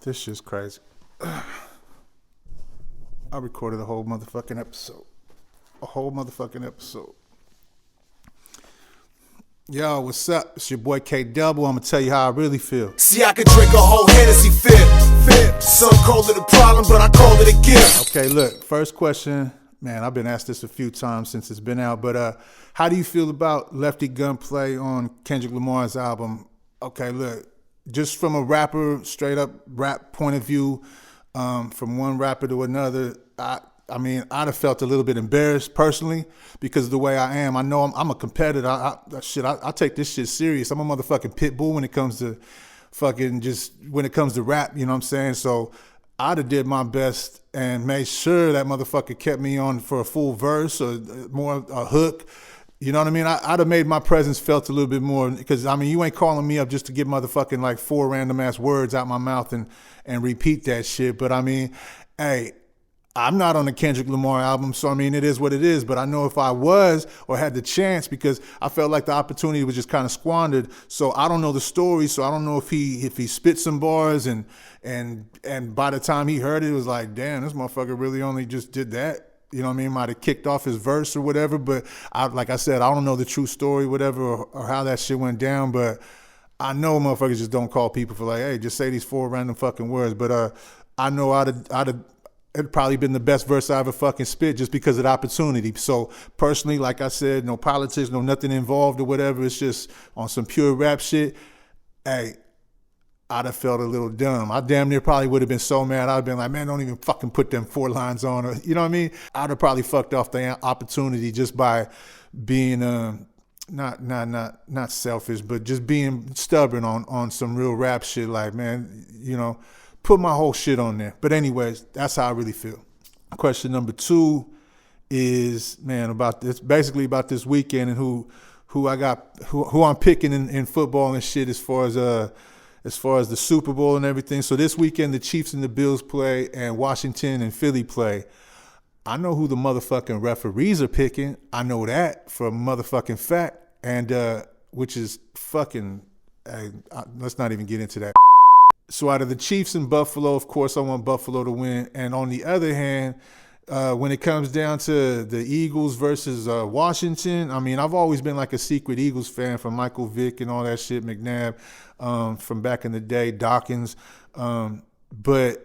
This shit's crazy. I recorded a whole motherfucking episode. Yo, what's up? It's your boy K Double. I'm gonna tell you how I really feel. See, I could drink a whole Hennessy fit. Some call it a problem, but I call it a gift. Okay, look, first question. Man, I've been asked this a few times since it's been out, but how do you feel about Lefty Gunplay on Kendrick Lamar's album? Okay, look, just from a rapper, straight up rap point of view, from one rapper to another, I mean, I'd have felt a little bit embarrassed personally because of the way I am. I know I'm a competitor. I take this shit serious. I'm a motherfucking pit bull when it comes to when it comes to rap, you know what I'm saying? So I'd have did my best and made sure that motherfucker kept me on for a full verse or more a hook. You know what I mean? I'd have made my presence felt a little bit more because, I mean, you ain't calling me up just to get motherfucking like 4 random ass words out my mouth and repeat that shit. But I mean, hey, I'm not on the Kendrick Lamar album, so I mean, it is what it is. But I know if I was or had the chance, because I felt like the opportunity was just kind of squandered. So I don't know the story, so I don't know if he spit some bars and by the time he heard it, it was like, damn, this motherfucker really only just did that. You know what I mean? Might have kicked off his verse or whatever. But like I said, I don't know the true story, whatever, or how that shit went down. But I know motherfuckers just don't call people for like, hey, just say these 4 random fucking words. But I know it'd probably been the best verse I ever fucking spit just because of the opportunity. So personally, like I said, no politics, no nothing involved or whatever. It's just on some pure rap shit. Hey, I'd have felt a little dumb. I damn near probably would have been so mad. I'd have been like, man, don't even fucking put them 4 lines on. Or, you know what I mean? I'd have probably fucked off the opportunity just by being not selfish, but just being stubborn on some real rap shit. Like, man, you know, put my whole shit on there. But anyways, that's how I really feel. Question number 2 is, man, about this, basically about this weekend and who I'm picking in football and shit as far as the Super Bowl and everything. So this weekend, the Chiefs and the Bills play and Washington and Philly play. I know who the motherfucking referees are picking. I know that for a motherfucking fact. And which is fucking, let's not even get into that. So out of the Chiefs and Buffalo, of course, I want Buffalo to win. And on the other hand, when it comes down to the Eagles versus Washington, I mean, I've always been like a secret Eagles fan from Michael Vick and all that shit, McNabb, from back in the day, Dawkins. But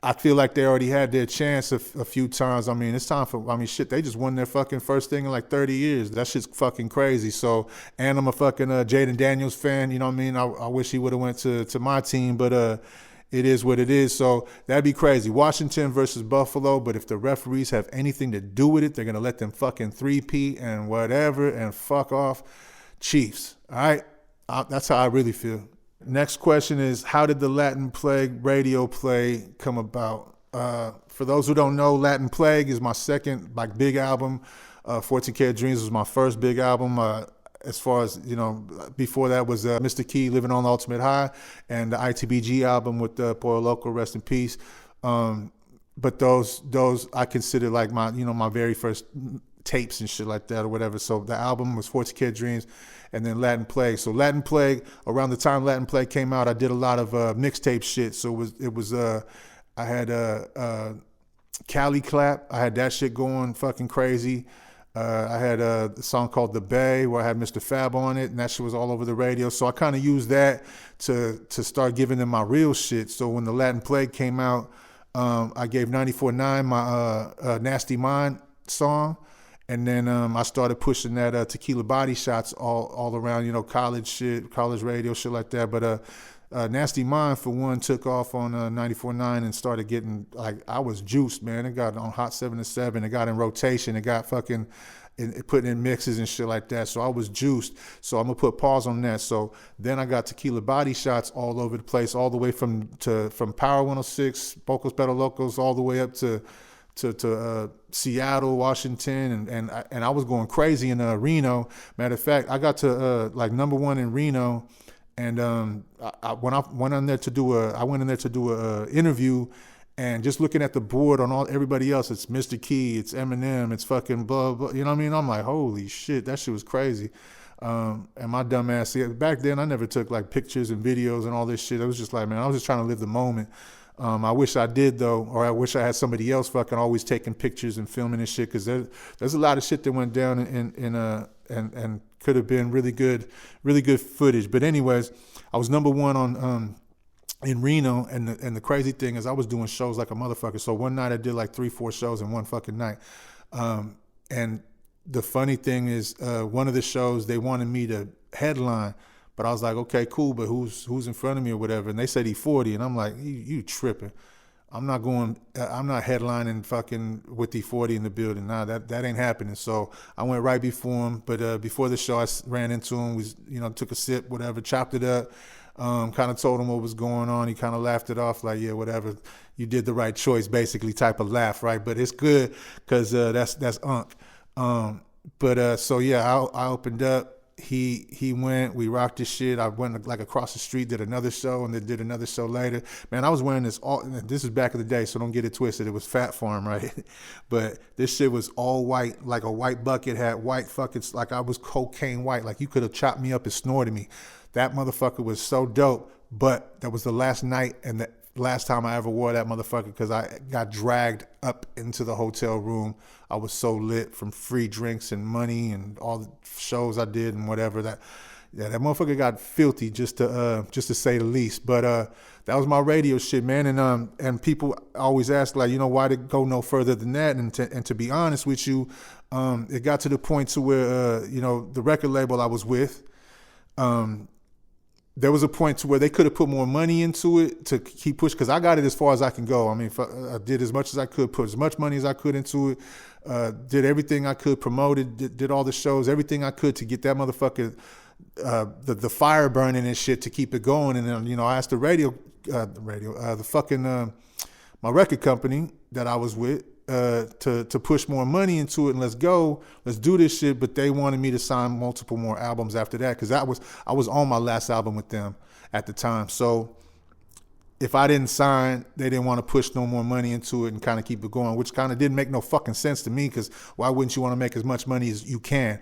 I feel like they already had their chance a few times. I mean, it's time for, I mean, shit, they just won their fucking first thing in like 30 years. That shit's fucking crazy. So, and I'm a fucking Jaden Daniels fan, you know what I mean? I wish he would have went to my team, but it is what it is. So that'd be crazy. Washington versus Buffalo, but if the referees have anything to do with it, they're going to let them fucking 3-peat and whatever and fuck off. Chiefs, all right? That's how I really feel. Next question is, how did the Latin Plague radio play come about? For those who don't know, Latin Plague is my second like big album. 14 Karat Dreams was my first big album. As far as, you know, before that was MR.KEE, Living on the Ultimate High, and the ITBG album with Pollo Loco, rest in peace. But those I consider like my, you know, my very first tapes and shit like that or whatever. So the album was 14 Karat Dreams and then Latin Plague. So Latin Plague, around the time Latin Plague came out, I did a lot of mixtape shit. So it was I had Cali Clap. I had that shit going fucking crazy. I had a song called The Bay where I had Mr. Fab on it, and that shit was all over the radio. So I kind of used that to start giving them my real shit. So when the Latin Plague came out, I gave 94.9 my Nasty Mind song. And then I started pushing that Tequila Body Shots all around, you know, college shit, college radio, shit like that. But Nasty Mind, for one, took off on 94.9 and started getting, like, I was juiced, man. It got on Hot 7-7. It got in rotation. It got fucking putting in mixes and shit like that. So I was juiced. So I'm going to put pause on that. So then I got Tequila Body Shots all over the place, all the way from Power 106, Bocos Pedal Locos, all the way up to Seattle, Washington, and I was going crazy in Reno. Matter of fact, I got to like #1 in Reno, and when I went in there to do a interview, and just looking at the board on everybody else, it's MR.KEE, it's Eminem, it's fucking blah blah. You know what I mean? I'm like, holy shit, that shit was crazy. And my dumb ass, back then I never took like pictures and videos and all this shit. I was just like, man, I was just trying to live the moment. I wish I did though, or I wish I had somebody else fucking always taking pictures and filming and shit, because there's a lot of shit that went down and could have been really good footage. But anyways, I was number one on in Reno, and the crazy thing is I was doing shows like a motherfucker. So one night I did like 3-4 shows in one fucking night, and the funny thing is, one of the shows they wanted me to headline. But I was like, okay, cool, but who's in front of me or whatever? And they said E40, and I'm like, you tripping. I'm not headlining fucking with E40 in the building. Nah, that ain't happening. So I went right before him. But before the show, I ran into him. We, took a sip, whatever, chopped it up, kind of told him what was going on. He kind of laughed it off like, yeah, whatever. You did the right choice, basically, type of laugh, right? But it's good because that's Unc. So yeah, I opened up. He went, we rocked this shit. I went like across the street, did another show, and then did another show later. Man, I was wearing this this is back in the day, so don't get it twisted. It was Fat Farm, right? But this shit was all white, like a white bucket, had white fucking, like I was cocaine white. Like you could have chopped me up and snorted me. That motherfucker was so dope, but that was the last night and the last time I ever wore that motherfucker, because I got dragged up into the hotel room. I was so lit from free drinks and money and all the shows I did and whatever. That motherfucker got filthy, just to say the least. But that was my radio shit, man. And people always ask, like, why did it go no further than that? And to be honest with you, it got to the point to where the record label I was with, there was a point to where they could have put more money into it to keep pushing, because I got it as far as I can go. I mean, I did as much as I could, put as much money as I could into it, did everything I could, promoted, did all the shows, everything I could to get that motherfucker, the fire burning and shit to keep it going. And then, I asked my record company that I was with, to push more money into it and let's do this shit. But they wanted me to sign multiple more albums after that, because I was on my last album with them at the time. So if I didn't sign, they didn't want to push no more money into it and kind of keep it going, which kind of didn't make no fucking sense to me, because why wouldn't you want to make as much money as you can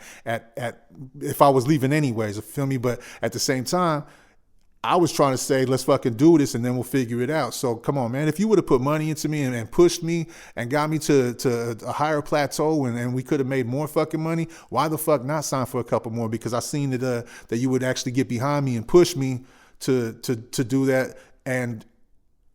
if I was leaving anyways, you feel me? But at the same time, I was trying to say, let's fucking do this and then we'll figure it out. So come on, man. If you would have put money into me and pushed me and got me to a higher plateau and we could have made more fucking money, why the fuck not sign for a couple more? Because I seen that you would actually get behind me and push me to do that. And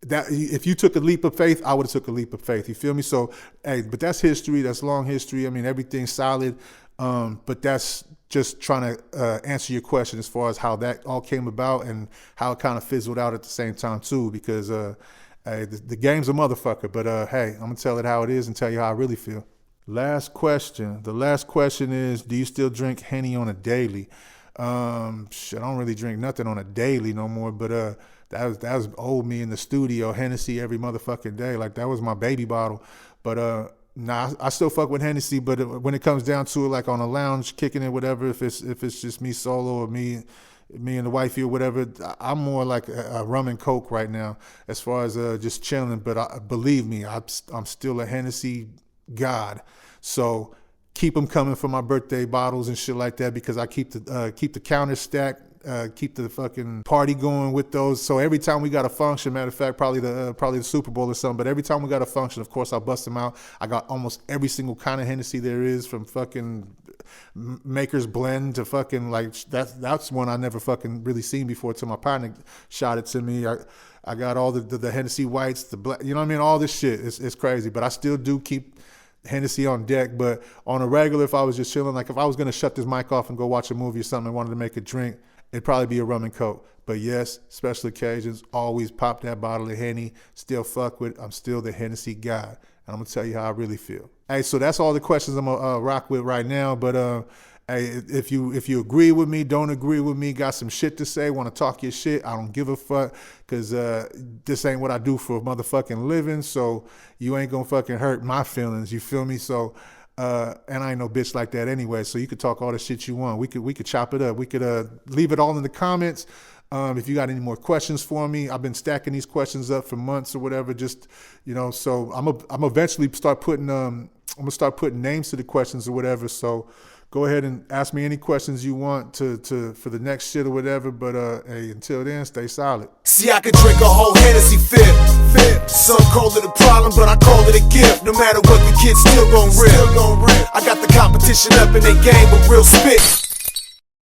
that if you took a leap of faith, I would have took a leap of faith. You feel me? So, hey, but that's history. That's long history. I mean, everything's solid. But that's just trying to answer your question as far as how that all came about and how it kind of fizzled out at the same time too, because hey, the game's a motherfucker. But hey, I'm gonna tell it how it is and tell you how I really feel. Last question. The last question is, do you still drink Henny on a daily? Shit, I don't really drink nothing on a daily no more, but that was old me in the studio, Hennessy every motherfucking day. Like that was my baby bottle. But nah, I still fuck with Hennessy, but when it comes down to it, like on a lounge, kicking it, whatever, if it's just me solo or me and the wifey or whatever, I'm more like a rum and coke right now as far as just chilling. But believe me, I'm still a Hennessy god. So keep them coming for my birthday bottles and shit like that, because I keep the counter stacked. Keep the fucking party going with those. So every time we got a function, matter of fact, probably the Super Bowl or something, but every time we got a function, of course, I bust them out. I got almost every single kind of Hennessy there is, from fucking Maker's Blend to fucking, like, that's one I never fucking really seen before till my partner shot it to me. I got all the Hennessy whites, the black, you know what I mean? All this shit. It's crazy, but I still do keep Hennessy on deck. But on a regular, if I was just chilling, like if I was going to shut this mic off and go watch a movie or something and wanted to make a drink, it'd probably be a rum and coke. But yes, special occasions, always pop that bottle of Henny, still fuck with, I'm still the Hennessy guy. And I'm going to tell you how I really feel. Hey, so that's all the questions I'm going to rock with right now. But hey, if you agree with me, don't agree with me, got some shit to say, want to talk your shit, I don't give a fuck, because this ain't what I do for a motherfucking living. So you ain't going to fucking hurt my feelings, you feel me? So and I ain't no bitch like that anyway, so you could talk all the shit you want. We could chop it up. We could leave it all in the comments. If you got any more questions for me, I've been stacking these questions up for months or whatever. Just so I'm eventually start putting I'm gonna start putting names to the questions or whatever. So Go ahead and ask me any questions you want for the next shit or whatever. But hey, until then, stay solid. See, I could drink a whole Hennessy fifth. Some call it a problem, but I call it a gift. No matter what, the kid's still gon' rip. I got the competition up in their game with real spit.